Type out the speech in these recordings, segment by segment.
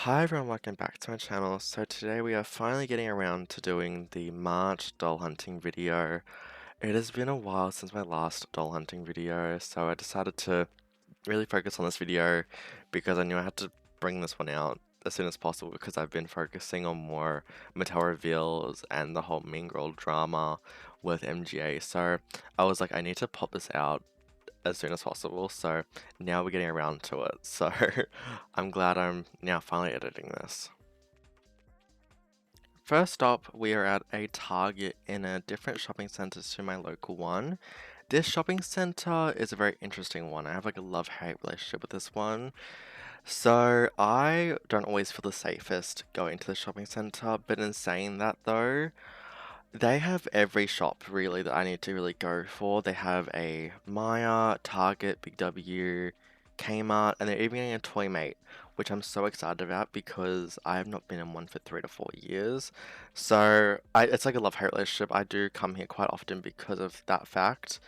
Hi everyone, welcome back to my channel. So today we are finally getting around to doing the March doll hunting video. It has been a while since my last doll hunting video, so I decided to really focus on this video because I knew I had to bring this one out as soon as possible because I've been focusing on more Mattel reveals and the whole Mean Girl drama with MGA. So I was like, I need to pop this out as soon as possible, so now we're getting around to it. So I'm glad I'm now finally editing this. First up, we are at a Target in a different shopping center to my local one. This shopping center is a very interesting one. I have like a love-hate relationship with this one. So I don't always feel the safest going to the shopping center, but in saying that though, they have every shop really that I need to really go for. They have a Maya, Target, Big W, Kmart, and they're even getting a Toy Mate, which I'm so excited about because I have not been in one for 3 to 4 years. So it's like a love-hate relationship. I do come here quite often because of that fact.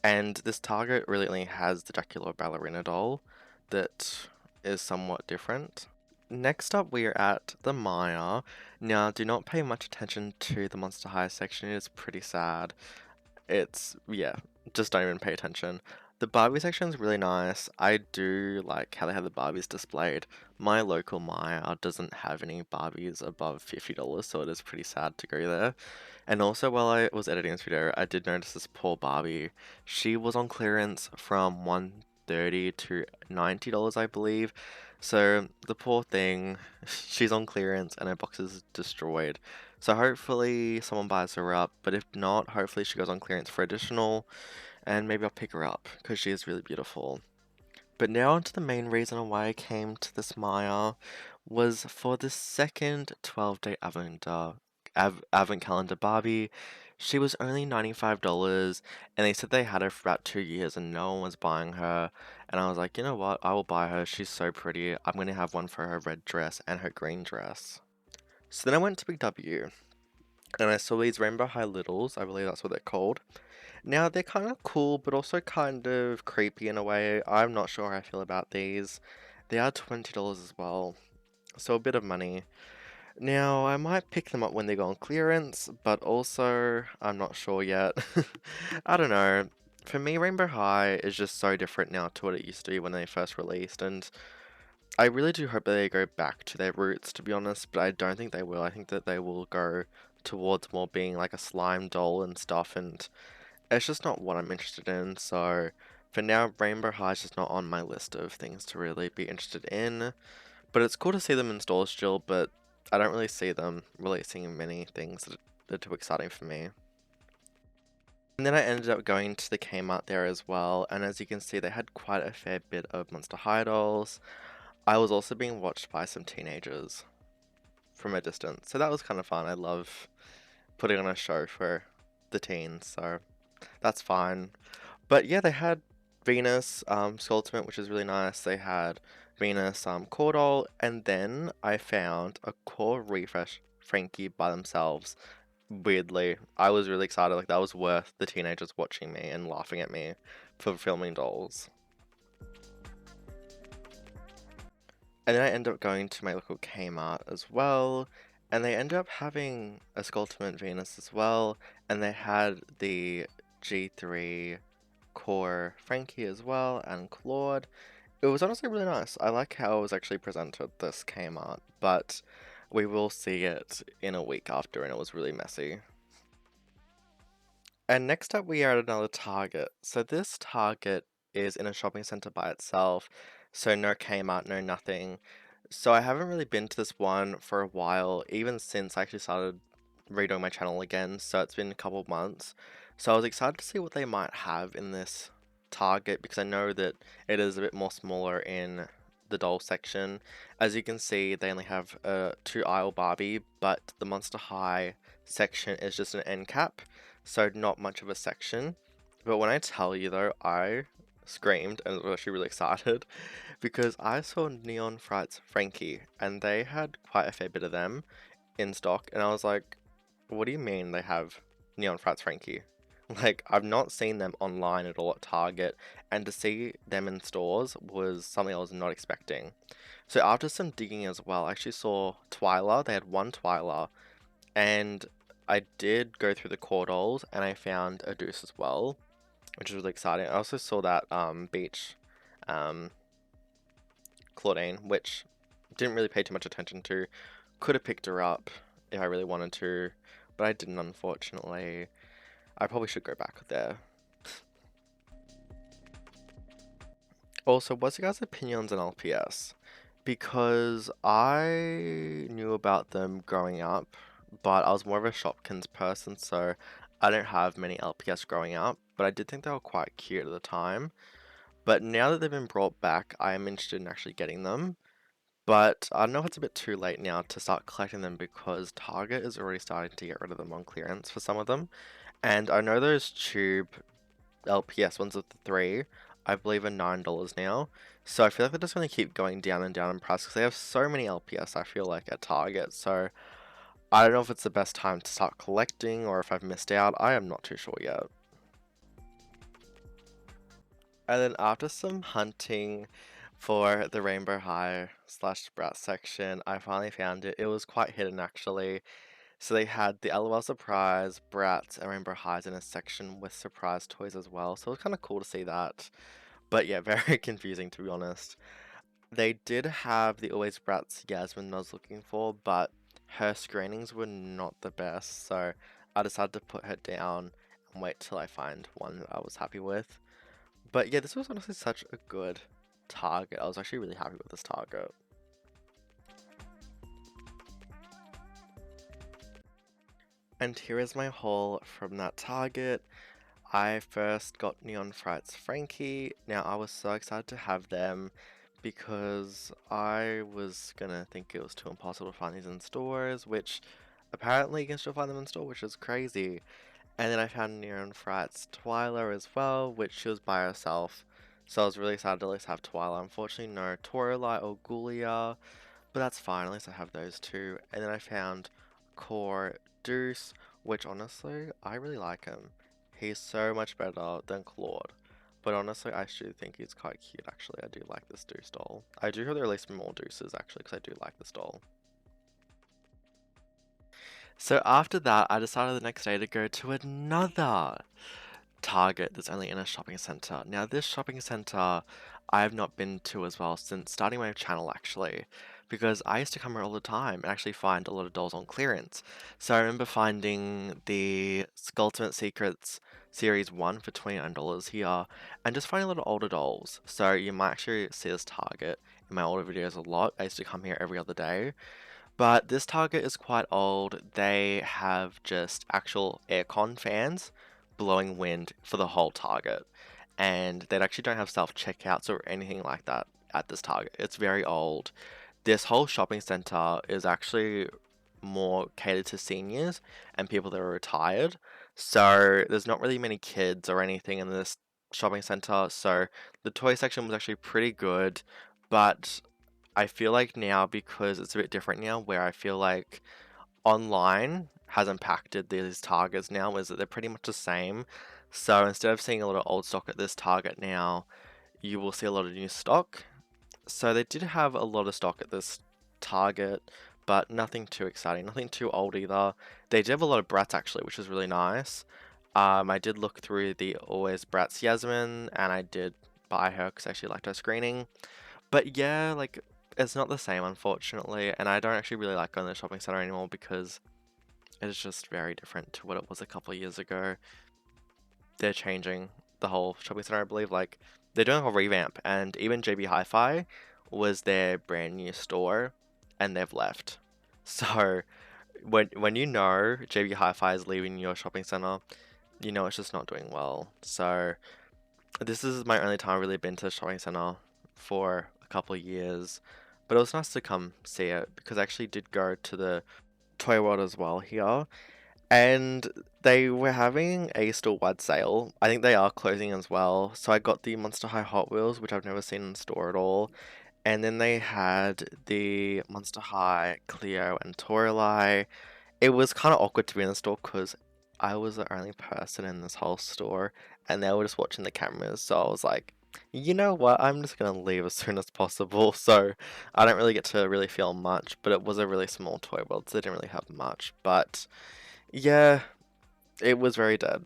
And this Target really only has the Dracula ballerina doll that is somewhat different. Next up, we are at the Maya. Now, do not pay much attention to the Monster High section, it is pretty sad. Yeah, just don't even pay attention. The Barbie section is really nice. I do like how they have the Barbies displayed. My local Maya doesn't have any Barbies above $50, so it is pretty sad to go there. And also, while I was editing this video, I did notice this poor Barbie. She was on clearance from $130 to $90, I believe. So the poor thing, she's on clearance and her box is destroyed. So hopefully someone buys her up, but if not, hopefully she goes on clearance for additional, and maybe I'll pick her up because she is really beautiful. But now onto the main reason why I came to this Maya was for the second 12-day advent calendar Barbie. She was only $95, and they said they had her for about 2 years and no one was buying her. And I was like, you know what, I will buy her. She's so pretty. I'm going to have one for her red dress and her green dress. So then I went to Big W and I saw these Rainbow High Littles. I believe that's what they're called. Now, they're kind of cool, but also kind of creepy in a way. I'm not sure how I feel about these. They are $20 as well, so a bit of money. Now, I might pick them up when they go on clearance, but also, I'm not sure yet. I don't know. For me, Rainbow High is just so different now to what it used to be when they first released, and I really do hope that they go back to their roots, to be honest, but I don't think they will. I think that they will go towards more being like a slime doll and stuff, and it's just not what I'm interested in, so for now, Rainbow High is just not on my list of things to really be interested in. But it's cool to see them in stores still, but I don't really see them releasing many things that are too exciting for me. And then I ended up going to the Kmart there as well, and as you can see, they had quite a fair bit of Monster High dolls. I was also being watched by some teenagers from a distance, so that was kind of fun. I love putting on a show for the teens, so that's fine. But yeah, they had Venus, Skulltimate, which is really nice. They had Venus, Core Doll, and then I found a Core Refresh Frankie by themselves. Weirdly, I was really excited. Like, that was worth the teenagers watching me and laughing at me for filming dolls. And then I ended up going to my local Kmart as well, and they ended up having a Skulltimate Venus as well, and they had the G3 Core Frankie as well, and Claude. It was honestly really nice. I like how it was actually presented, this Kmart, but we will see it in a week after, and it was really messy. And next up, we are at another Target. So this Target is in a shopping center by itself, so no Kmart, no nothing. So I haven't really been to this one for a while, even since I actually started redoing my channel again, so it's been a couple of months. So I was excited to see what they might have in this Target because I know that it is a bit more smaller in the doll section. As you can see, they only have a 2 aisle Barbie, but the Monster High section is just an end cap, so not much of a section. But when I tell you though, I screamed and was actually really excited because I saw Neon Frights Frankie and they had quite a fair bit of them in stock, and I was like, what do you mean they have Neon Frights Frankie? Like, I've not seen them online at all at Target, and to see them in stores was something I was not expecting. So after some digging as well, I actually saw Twyla. They had one Twyla, and I did go through the core dolls, and I found a Deuce as well, which is really exciting. I also saw that Beach um, Claudine, which didn't really pay too much attention to. Could have picked her up if I really wanted to, but I didn't, unfortunately. I probably should go back there. Also, what's your guys' opinions on LPS? Because I knew about them growing up, but I was more of a Shopkins person, so I don't have many LPS growing up, but I did think they were quite cute at the time. But now that they've been brought back, I am interested in actually getting them. But I don't know if it's a bit too late now to start collecting them because Target is already starting to get rid of them on clearance for some of them. And I know those tube LPS ones with the three, I believe are $9 now. So I feel like they're just going to keep going down and down in price because they have so many LPS, I feel like, at Target. So I don't know if it's the best time to start collecting or if I've missed out. I am not too sure yet. And then after some hunting for the Rainbow High slash Brat section, I finally found it. It was quite hidden actually. So they had the LOL Surprise, Bratz, and Rainbow Highs in a section with surprise toys as well. So it was kind of cool to see that. But yeah, very confusing to be honest. They did have the Always Bratz Yasmin I was looking for, but her screenings were not the best. So I decided to put her down and wait till I find one that I was happy with. But yeah, this was honestly such a good target. I was actually really happy with this target. And here is my haul from that target. I first got Neon Frights Frankie. Now I was so excited to have them because I was gonna think it was too impossible to find these in stores, which apparently you can still find them in store, which is crazy. And then I found Neon Frights Twyla as well, which she was by herself. So I was really excited to at least have Twyla. Unfortunately, no Toralei or Gulia, but that's fine. At least I have those two. And then I found Core Deuce, which honestly, I really like him. He's so much better than Claude. But honestly, I actually think he's quite cute, actually. I do like this Deuce doll. I do hope there release more Deuces, actually, because I do like this doll. So after that, I decided the next day to go to another Target that's only in a shopping center. Now, this shopping center I have not been to as well since starting my channel actually, because I used to come here all the time and actually find a lot of dolls on clearance. So I remember finding the Skulltimate Secrets Series 1 for $29 here, and just finding a lot of older dolls. So you might actually see this Target in my older videos a lot. I used to come here every other day. But this Target is quite old. They have just actual aircon fans blowing wind for the whole Target. And they actually don't have self-checkouts or anything like that at this Target. It's very old. This whole shopping center is actually more catered to seniors and people that are retired. So there's not really many kids or anything in this shopping center. So the toy section was actually pretty good, but I feel like now because it's a bit different now, where I feel like online has impacted these targets now, is that they're pretty much the same. So instead of seeing a lot of old stock at this target now, you will see a lot of new stock. So they did have a lot of stock at this target, but nothing too exciting, nothing too old either. They did have a lot of Bratz actually, which is really nice. I did look through the Always Bratz Yasmin, and I did buy her because I actually liked her screening. But yeah, like it's not the same unfortunately, and I don't actually really like going to the shopping center anymore because it's just very different to what it was a couple of years ago. They're changing the whole shopping center, I believe. Like they're doing a whole revamp, and even JB Hi-Fi was their brand new store, and they've left. So when you know JB Hi-Fi is leaving your shopping center, you know it's just not doing well. So this is my only time I've really been to a shopping center for a couple of years, but it was nice to come see it because I actually did go to the Toy World as well here, and they were having a store-wide sale. I think they are closing as well, so I got the Monster High Hot Wheels, which I've never seen in store at all, and then they had the Monster High Cleo and Toralei. It was kind of awkward to be in the store because I was the only person in this whole store, and they were just watching the cameras. So I was like, you know what? I'm just gonna leave as soon as possible. So I don't really get to really feel much, but it was a really small toy world, so they didn't really have much. But yeah, it was very dead.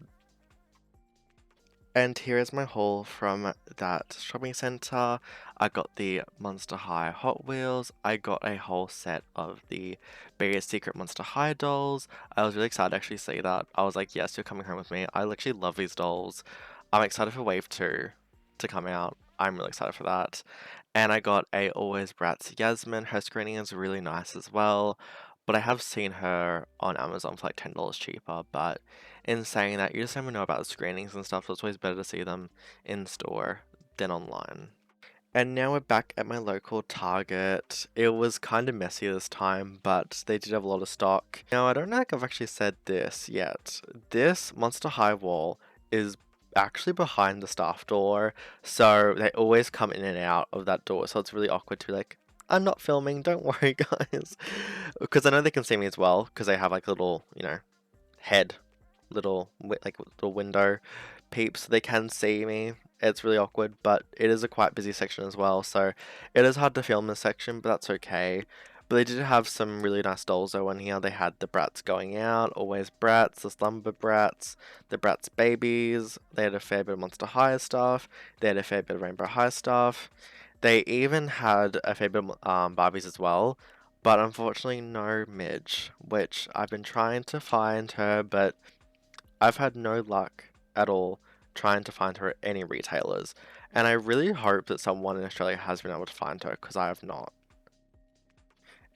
And here is my haul from that shopping center. I got the Monster High Hot Wheels. I got a whole set of the Victoria's Secret Monster High dolls. I was really excited to actually see that. I was like, yes, you're coming home with me. I literally love these dolls. I'm excited for Wave 2 to come out. I'm really excited for that. And I got a Always Bratz Yasmin. Her screening is really nice as well. But I have seen her on Amazon for like $10 cheaper. But in saying that, you just never know about the screenings and stuff, so it's always better to see them in store than online. And now we're back at my local Target. It was kind of messy this time, but they did have a lot of stock. Now, I don't know if I've actually said this yet. This Monster High wall is actually behind the staff door, so they always come in and out of that door, so it's really awkward to be like, I'm not filming, don't worry, guys. Because I know they can see me as well, because they have like a little, head, little window peeps, so they can see me. It's really awkward, but it is a quite busy section as well, so it is hard to film this section, but that's okay. But they did have some really nice dolls though in here. They had the Bratz going out, Always Bratz, the Slumber Bratz, the Bratz babies. They had a fair bit of Monster High stuff. They had a fair bit of Rainbow High stuff. They even had a fair bit of Barbies as well, but unfortunately no Midge, which I've been trying to find her, but I've had no luck at all trying to find her at any retailers, and I really hope that someone in Australia has been able to find her because I have not.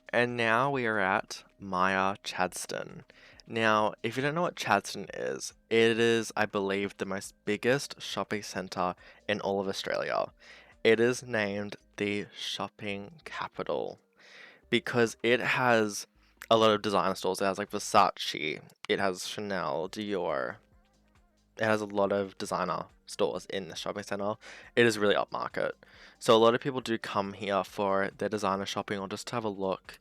And now we are at Myer Chadstone. Now, if you don't know what Chadstone is, it is, I believe, the most biggest shopping centre in all of Australia. It is named the shopping capital because it has a lot of designer stores. It has like Versace, it has Chanel, Dior, it has a lot of designer stores in the shopping center. It is really upmarket. So a lot of people do come here for their designer shopping or just to have a look.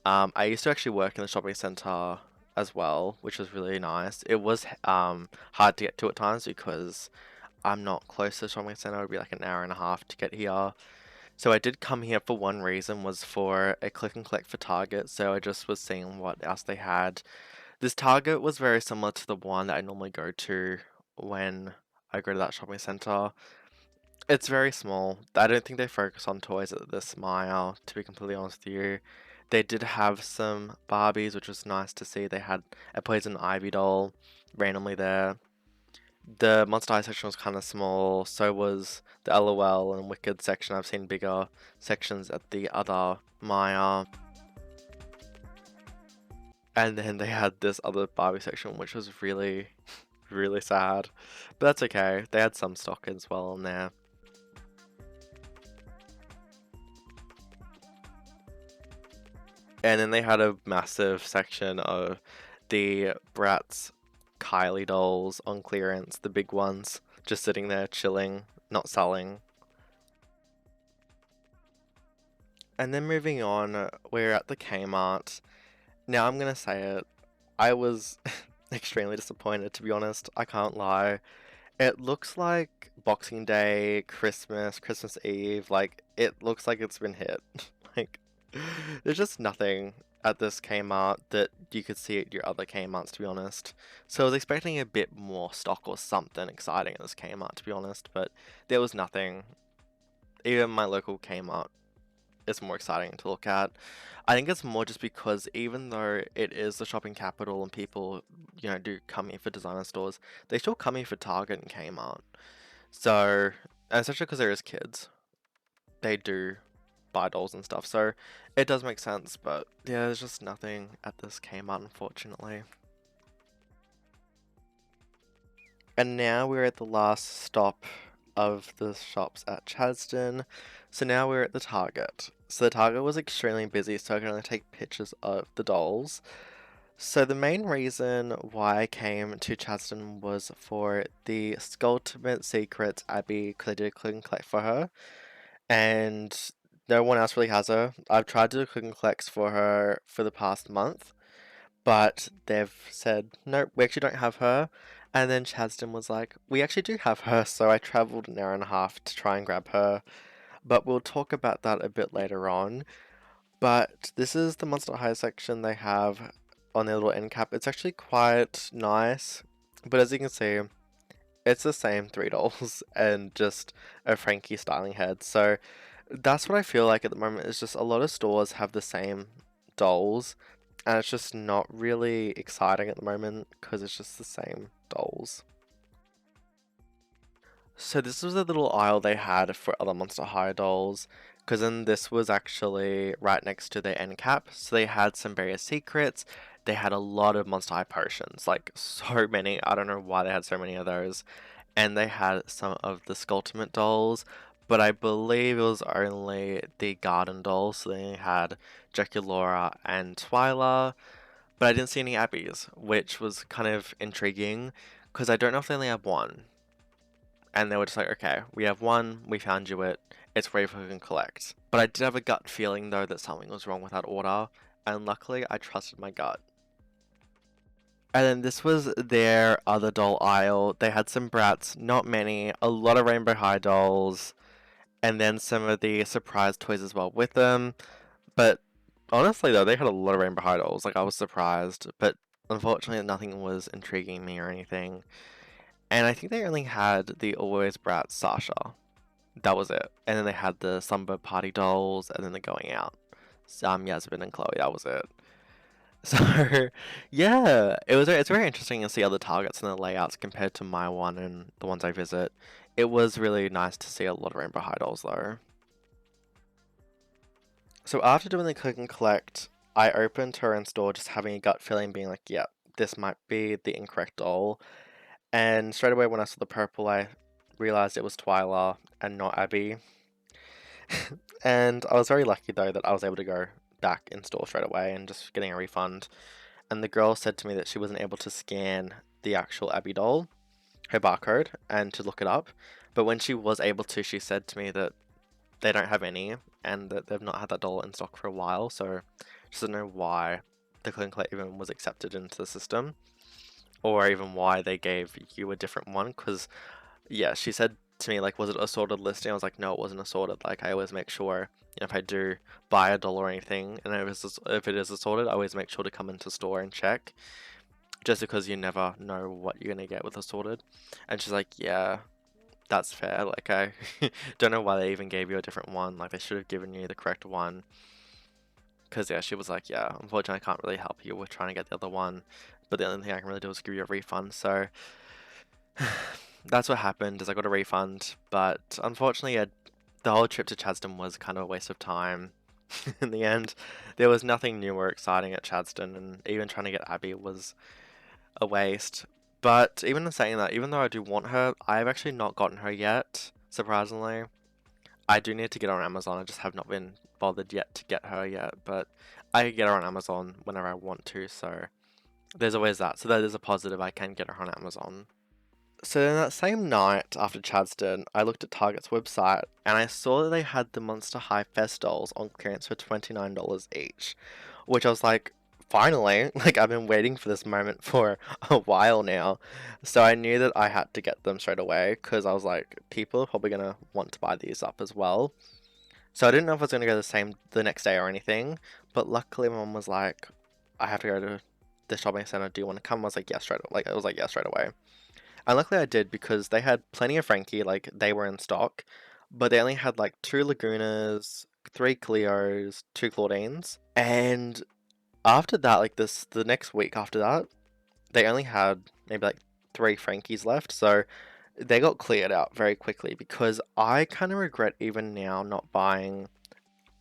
I used to actually work in the shopping center as well, which was really nice. It was hard to get to at times because I'm not close to the shopping center. It would be like an hour and a half to get here. So I did come here for one reason, was for a click and collect for Target. So I just was seeing what else they had. This Target was very similar to the one that I normally go to when I go to that shopping center. It's very small. I don't think they focus on toys at this mile, to be completely honest with you. They did have some Barbies, which was nice to see. They had a Poison Ivy doll randomly there. The Monster High section was kind of small, so was the LOL and Wicked section. I've seen bigger sections at the other Maya. And then they had this other Barbie section, which was really, really sad. But that's okay. They had some stock as well in there. And then they had a massive section of the Bratz Kylie dolls on clearance, the big ones, just sitting there chilling, not selling. And then moving on, we're at the Kmart. Now I'm gonna say it, I was extremely disappointed, to be honest. I can't lie. It looks like Boxing Day, Christmas, Christmas Eve. Like, it looks like it's been hit. Like, there's just nothing at this Kmart that you could see at your other Kmarts, to be honest. So I was expecting a bit more stock or something exciting at this Kmart, to be honest, but there was nothing. Even my local Kmart is more exciting to look at. I think it's more just because even though it is the shopping capital and people, do come here for designer stores, they still come here for Target and Kmart. So, and especially because there is kids, they do buy dolls and stuff. So it does make sense, but yeah, there's just nothing at this Kmart, unfortunately. And now we're at the last stop of the shops at Chadstone. So now we're at the Target. So the Target was extremely busy, so I could only take pictures of the dolls. So the main reason why I came to Chadstone was for the Skulltimate Secrets Abby, because I did a click and collect for her. And no one else really has her. I've tried to do click and collects for her for the past month, but they've said, nope, we actually don't have her. And then Chadstone was like, we actually do have her, so I travelled an hour and a half to try and grab her. But we'll talk about that a bit later on. But this is the Monster High section they have on their little end cap. It's actually quite nice, but as you can see, it's the same three dolls and just a Frankie styling head. So that's what I feel like at the moment. Is just a lot of stores have the same dolls, and it's just not really exciting at the moment because it's just the same dolls. So this was a little aisle they had for other Monster High dolls, because then this was actually right next to their end cap. So they had some various secrets. They had a lot of Monster High potions, like so many. I don't know why they had so many of those. And they had some of the Skulltimate dolls, but I believe it was only the Garden dolls. So they had Draculaura and Twyla, but I didn't see any Abbies, which was kind of intriguing because I don't know if they only have one. And they were just like, okay, we have one, we found you it, it's ready for you can collect. But I did have a gut feeling though that something was wrong with that order, and luckily I trusted my gut. And then this was their other doll aisle. They had some Brats, not many, a lot of Rainbow High dolls, and then some of the surprise toys as well with them. But honestly though, they had a lot of Rainbow High dolls. Like I was surprised, but unfortunately nothing was intriguing me or anything. And I think they only had the Always Brat Sasha. That was it. And then they had the Sunbird Party dolls, and then the Going Out. Yasmin and Chloe. That was it. So, yeah, it's very interesting to see other targets and the layouts compared to my one and the ones I visit. It was really nice to see a lot of Rainbow High dolls though. So after doing the click and collect, I opened her in store just having a gut feeling being like, yeah, this might be the incorrect doll. And straight away when I saw the purple, I realized it was Twyla and not Abby. And I was very lucky though that I was able to go back in store straight away and just getting a refund. And the girl said to me that she wasn't able to scan the actual Abby doll, her barcode, and to look it up. But when she was able to, she said to me that they don't have any and that they've not had that doll in stock for a while. So she doesn't know why the Click and Collect even was accepted into the system, or even why they gave you a different one. Because yeah, she said to me, like, was it a sorted listing? I was like, no, it wasn't a sorted. Like, I always make sure, if I do buy a doll or anything, and if it is assorted, I always make sure to come into store and check, just because you never know what you're gonna get with assorted. And she's like, yeah, that's fair. Like, I don't know why they even gave you a different one. Like, they should have given you the correct one. Because, yeah, she was like, yeah, unfortunately, I can't really help you with trying to get the other one. But the only thing I can really do is give you a refund. So, that's what happened, is I got a refund. But, unfortunately, yeah, the whole trip to Chadstone was kind of a waste of time. In the end, there was nothing new or exciting at Chadstone. And even trying to get Abby was a waste. But, even in saying that, even though I do want her, I've actually not gotten her yet, surprisingly. I do need to get her on Amazon. I just have not been bothered yet to get her yet, but I can get her on Amazon whenever I want to, so there's always that. So that is a positive, I can get her on Amazon. So then that same night after Chadstone, I looked at Target's website and I saw that they had the Monster High Fest dolls on clearance for $29 each, which I was like, finally, like I've been waiting for this moment for a while now. So I knew that I had to get them straight away because I was like, people are probably gonna want to buy these up as well. So I didn't know if I was gonna go the next day or anything, but luckily my mom was like, I have to go to the shopping center. Do you want to come? I was like, yes, straight. Like I was like, yes, straight away. And luckily I did because they had plenty of Frankie, like they were in stock, but they only had like two Lagunas, three Cleos, two Claudines, and after that, like the next week after that, they only had maybe like three Frankies left, so they got cleared out very quickly because I kind of regret even now not buying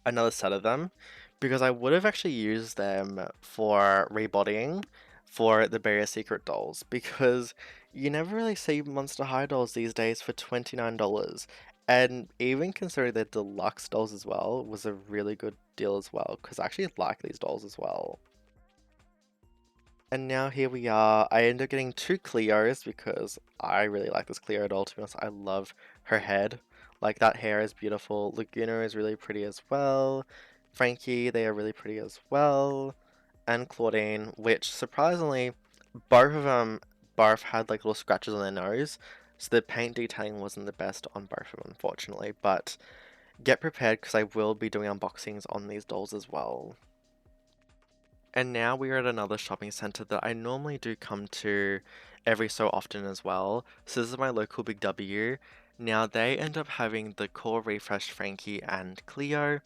another set of them because I would have actually used them for rebodying for the Barrier Secret dolls because you never really see Monster High dolls these days for $29. And even considering the deluxe dolls as well was a really good deal as well because I actually like these dolls as well. And now here we are. I ended up getting two Cleos because I really like this Cleo doll, to be honest. I love her head. Like, that hair is beautiful. Laguna is really pretty as well. Frankie, they are really pretty as well. and Claudine, which surprisingly, both of them both had like little scratches on their nose, so the paint detailing wasn't the best on both of them, unfortunately. But get prepared because I will be doing unboxings on these dolls as well. And now we are at another shopping center that I normally do come to every so often as well. So this is my local Big W. Now they end up having the Core Refresh Frankie and Cleo.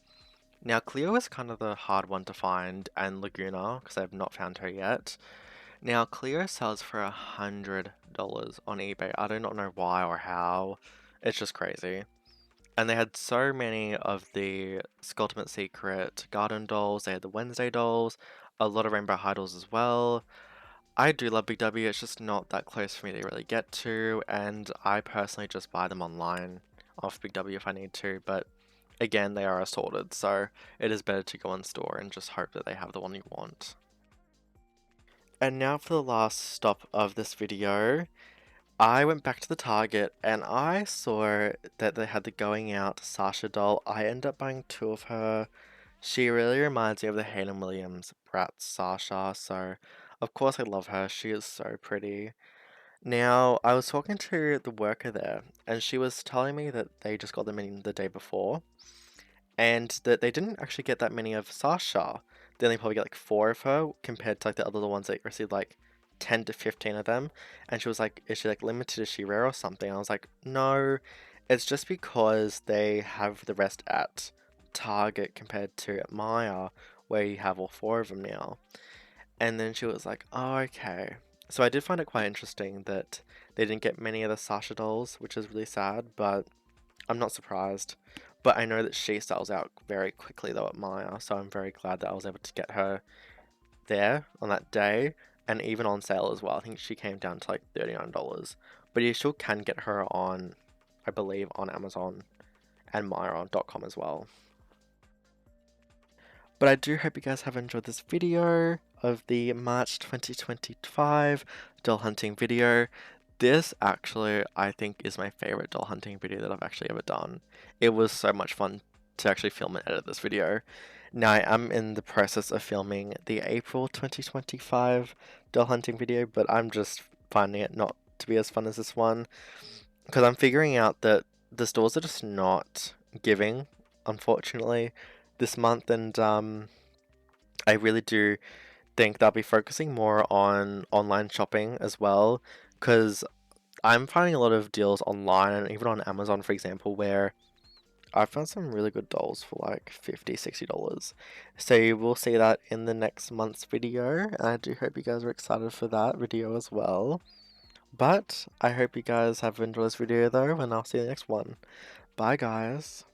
Now Cleo is kind of the hard one to find, and Laguna because I've not found her yet. Now Cleo sells for $100 on eBay. I do not know why or how. It's just crazy. And they had so many of the Skulltimate Secret Garden dolls. They had the Wednesday dolls, a lot of Rainbow High dolls as well. I do love Big W, it's just not that close for me to really get to, and I personally just buy them online off Big W if I need to, but again, they are assorted, so it is better to go in store and just hope that they have the one you want. And now for the last stop of this video. I went back to the Target and I saw that they had the Going Out Sasha doll. I ended up buying two of her. She really reminds me of the Hayden Williams Bratz Sasha, so of course I love her. She is so pretty. Now, I was talking to the worker there, and she was telling me that they just got them in the day before, and that they didn't actually get that many of Sasha. They only probably get like four of her compared to like the other ones that received like 10 to 15 of them. And she was like, is she like limited? Is she rare or something? I was like, no, it's just because they have the rest at Target compared to Maya, where you have all four of them now. And then she was like, oh, okay. So I did find it quite interesting that they didn't get many of the Sasha dolls, which is really sad, but I'm not surprised. But I know that she sells out very quickly though at Maya, so I'm very glad that I was able to get her there on that day, and even on sale as well. I think she came down to like $39. But you still can get her on, I believe, on Amazon and Maya.com as well. But I do hope you guys have enjoyed this video of the March 2025 doll hunting video. This actually, I think, is my favorite doll hunting video that I've actually ever done. It was so much fun to actually film and edit this video. Now I am in the process of filming the April 2025 doll hunting video, but I'm just finding it not to be as fun as this one. Because I'm figuring out that the stores are just not giving, unfortunately, this month, and I really do think they'll be focusing more on online shopping as well, because I'm finding a lot of deals online and even on Amazon, for example, where I found some really good dolls for like $50, $60. So you will see that in the next month's video, and I do hope you guys are excited for that video as well. But I hope you guys have enjoyed this video though, and I'll see you in the next one. Bye guys.